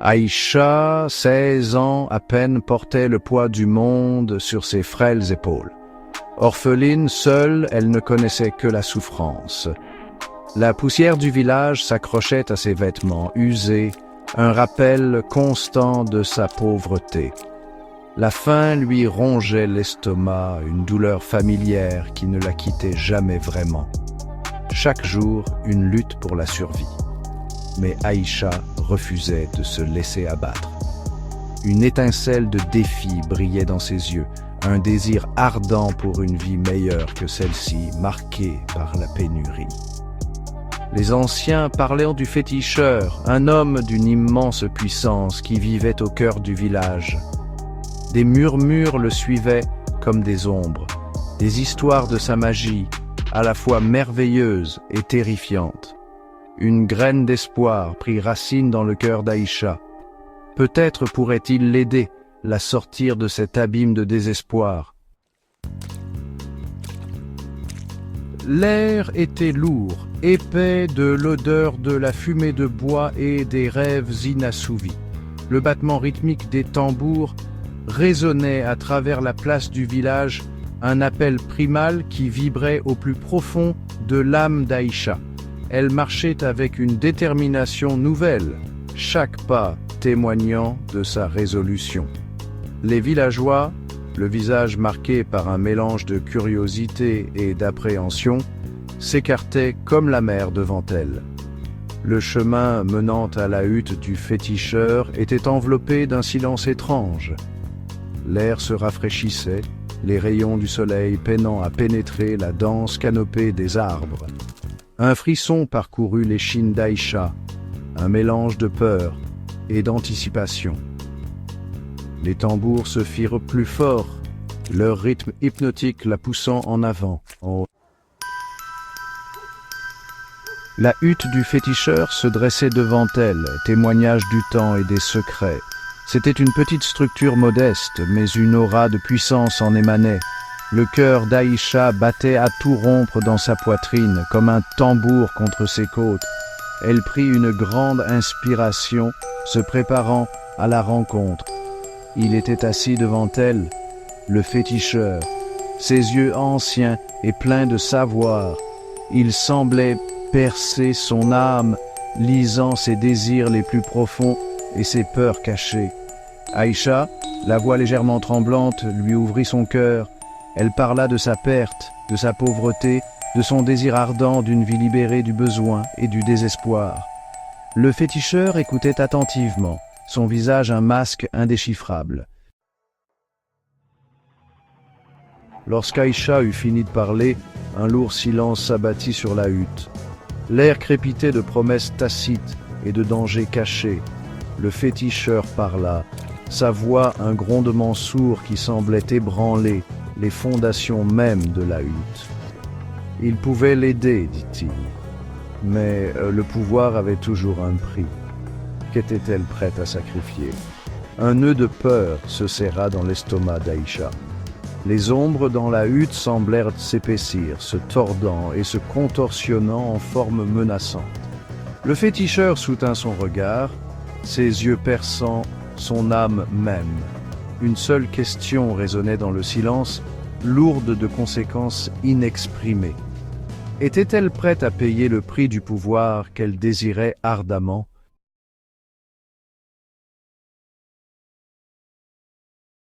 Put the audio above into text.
Aïcha, 16 ans à peine, portait le poids du monde sur ses frêles épaules. Orpheline, seule, elle ne connaissait que la souffrance. La poussière du village s'accrochait à ses vêtements usés, un rappel constant de sa pauvreté. La faim lui rongeait l'estomac, une douleur familière qui ne la quittait jamais vraiment. Chaque jour, une lutte pour la survie. Mais Aïcha refusait de se laisser abattre. Une étincelle de défi brillait dans ses yeux, un désir ardent pour une vie meilleure que celle-ci, marquée par la pénurie. Les anciens parlaient du féticheur, un homme d'une immense puissance qui vivait au cœur du village. Des murmures le suivaient comme des ombres, des histoires de sa magie, à la fois merveilleuses et terrifiantes. Une graine d'espoir prit racine dans le cœur d'Aïcha. Peut-être pourrait-il l'aider, la sortir de cet abîme de désespoir. L'air était lourd, épais de l'odeur de la fumée de bois et des rêves inassouvis. Le battement rythmique des tambours résonnait à travers la place du village, un appel primal qui vibrait au plus profond de l'âme d'Aïcha. Elle marchait avec une détermination nouvelle, chaque pas témoignant de sa résolution. Les villageois, le visage marqué par un mélange de curiosité et d'appréhension, s'écartaient comme la mer devant elle. Le chemin menant à la hutte du féticheur était enveloppé d'un silence étrange. L'air se rafraîchissait, les rayons du soleil peinant à pénétrer la dense canopée des arbres. Un frisson parcourut l'échine d'Aïcha, un mélange de peur et d'anticipation. Les tambours se firent plus forts, leur rythme hypnotique la poussant en avant. La hutte du féticheur se dressait devant elle, témoignage du temps et des secrets. C'était une petite structure modeste, mais une aura de puissance en émanait. Le cœur d'Aïcha battait à tout rompre dans sa poitrine, comme un tambour contre ses côtes. Elle prit une grande inspiration, se préparant à la rencontre. Il était assis devant elle, le féticheur, ses yeux anciens et pleins de savoir. Il semblait percer son âme, lisant ses désirs les plus profonds et ses peurs cachées. Aïcha, la voix légèrement tremblante, lui ouvrit son cœur. Elle parla de sa perte, de sa pauvreté, de son désir ardent d'une vie libérée du besoin et du désespoir. Le féticheur écoutait attentivement, son visage un masque indéchiffrable. Lorsqu'Aïcha eut fini de parler, un lourd silence s'abattit sur la hutte. L'air crépitait de promesses tacites et de dangers cachés. Le féticheur parla, sa voix un grondement sourd qui semblait ébranler les fondations mêmes de la hutte. Il pouvait l'aider, dit-il, mais le pouvoir avait toujours un prix. Qu'était-elle prête à sacrifier? Un nœud de peur se serra dans l'estomac d'Aïcha. Les ombres dans la hutte semblèrent s'épaissir, se tordant et se contorsionnant en forme menaçante. Le féticheur soutint son regard, ses yeux perçants, son âme même. Une seule question résonnait dans le silence, lourde de conséquences inexprimées. Était-elle prête à payer le prix du pouvoir qu'elle désirait ardemment?